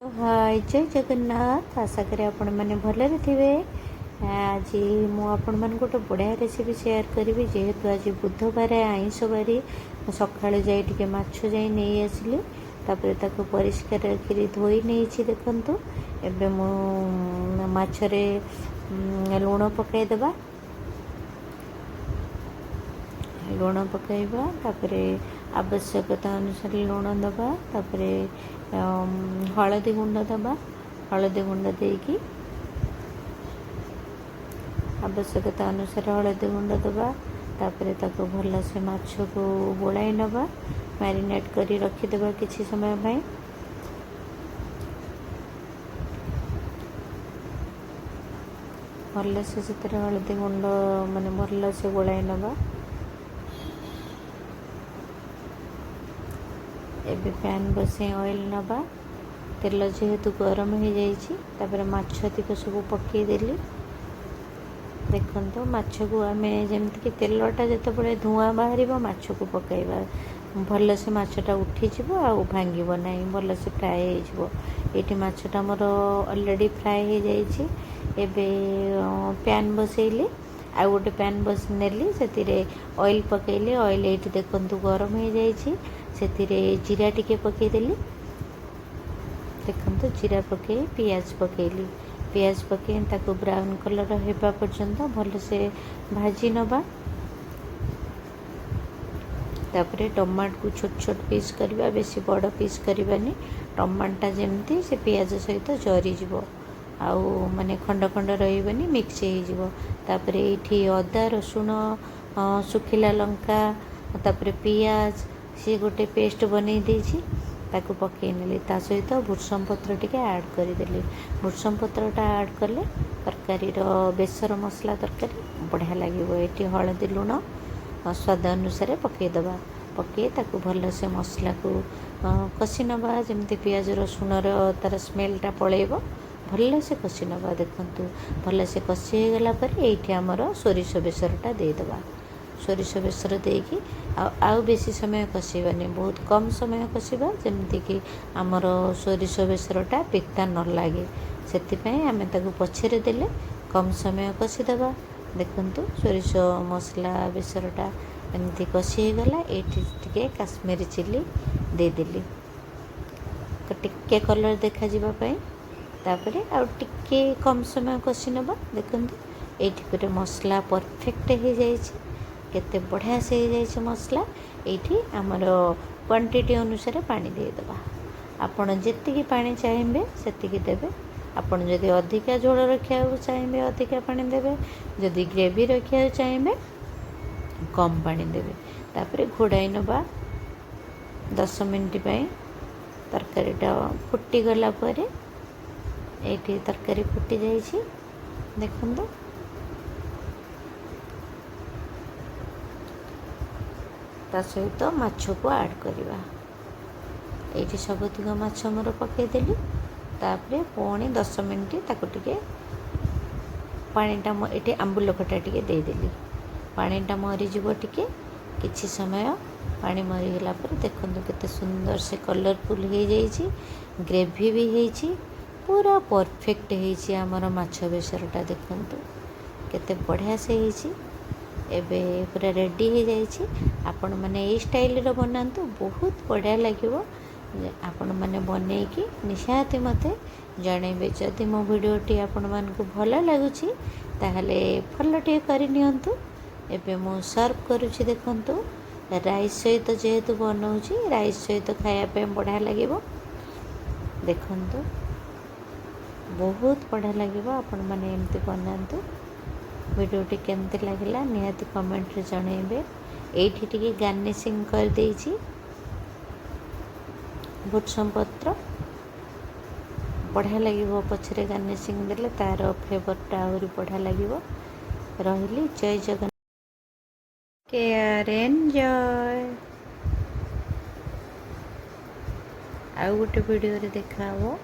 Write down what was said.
हाय जय जगन्नाथ आशा करें आपण मैंने भलरे थे। आज मुझे गोटे बढ़िया रेसिपी शेयर करी जेहेतु आज बुधवार आईष बारी सका जाए माछ जा नहीं आसली परिष्कार कर धोई नहीं देखु एवं मछरे लुण पकईदेवा लुण पकईवा आवश्यकता अनुसार लुण दबा हलदी गुंड दबा हलदी गुंड देकी आवश्यकता अनुसार हलदी गुंड दबा भल से माछ को गोलाई नवा मैरिनेट करी रखीदेवा किसी समय भाई भल से हलदी गुंड माने भल से गोलाई नवा एबे पैन बसे ऑयल नवा तेल जेहेतु गरम हो जाए माछतिक सब पकईदेली देखो माछ को आम जमीक तेलटा जिते धुआं बाहर माछ को पकईवा भल से माछटा उठीज आ भांग ना भल से फ्राए ये माछटा मोर ऑलरेडी फ्राए हो जाए पैन बसैली आ गोटे पैन बस नेली से ऑयल पकईली ऑयल ये देखु गरम हो जाए से जीरा टिके पकईदेली देखो जीरा पकई पियाज पकईली पियाज पकई ताको ब्राउन कलर होगा पर्यंत भल से भाजी नवा तापरे टमाट को छोट छोट पीस करवा बेसी बड़ पीस करवानी टमाटा जमती से पियाज सहित जरीज आउ माने खंड खंड रही मिक्स होपर ये अदा रसुण सुखिला लंका तापर पियाज सी गोटे पेस्ट बनी देछि ताको पकई नेली सहित भृषम पत्र टिके ऐड करदेली भृषम पत्रटा ऐड कले तरकारी बेसर मसला तरकारी बढ़िया लगे ये हलदी लुण स्वाद अनुसार पकईदबा पकई ताको भल से मसला को कषि नवा जमती पियाज रसुण तार स्मेलटा पलैब भल से कषि नवा देखु भल से कषि हो गला ये आमर सोरिष बेसरटा देदेबा सोरिष बेसर देकी आउ बेसी समय कषानी बहुत कम समय कषा जमती कि आमर सोरिष बेसरटा पिता न लगे से आम पछरे देले कम समय कषिदेवा देखु सोरिष मसला बेसरटा एमती कषि गला ये काश्मीरी चिली देदेली टिके कलर देखा जावाई तापर आउ टिके कम समय कषि नवा देखु ये मसला परफेक्ट हो जाए केते बढ़िया से हो जाए मसला ये आमर क्वांटिटी अनुसार पानी देदेबा आपण जी पानी चाहिए से देवे आपड़ जदि अधिका झोल रखा चाहिए अधिका पानी देवे जदि ग्रेवी रखा चाहिए कम पानी देवे तापर घोड़ाई नवा 10 मिनट तरकारीटा फुटी गला ये तरकारी फुटी जाइए देखो सहित माछ को ऐड करवा ये सबुतिक माछ मोर पकईदेली तापर पुणी 10 मिनट ताको टिके पानीटा ये आंबुल खटा टिके देदेली पानीटा मरीज टिके किछि समय पानी मरीगला पर देखो केते सुंदर से कलरफुल हो जाइए ग्रेवी भी होइछि पूरा परफेक्ट होइछि आमर माछ बेसरटा देखु केते बढ़िया से होइछि एबे पूरा रेडी हो जाइए आपण मैंने ये स्टाइल बनातु बहुत बढ़िया लगे आपण मैंने बनईकि निहाती मते जनइबे जदि मो भिडियोटी आपण मानकु भल लगुछि ताहले फॉलो टे करि नियंतु एबे मो सर्व करूछि देखंतु राइस सहित जेहेतु बनाऊछि राइस सहित खाया पे बढ़िया लगे देखंतु बहुत बढ़िया लगे आपण मैंने एमती बनातु वीडियोटी केमती लगिला निहाती कमेंट रे जणेबे एठी टिके गार्निशिंग कर देछि भृषम पत्र बढ़िया लगे पछरे गार्निशिंग देले तार फ्लेवरटा आहुरी बढ़िया लगे रहिली जय जगन्नाथ केयर एंजॉय आउ गोटे वीडियो रे देखा हो।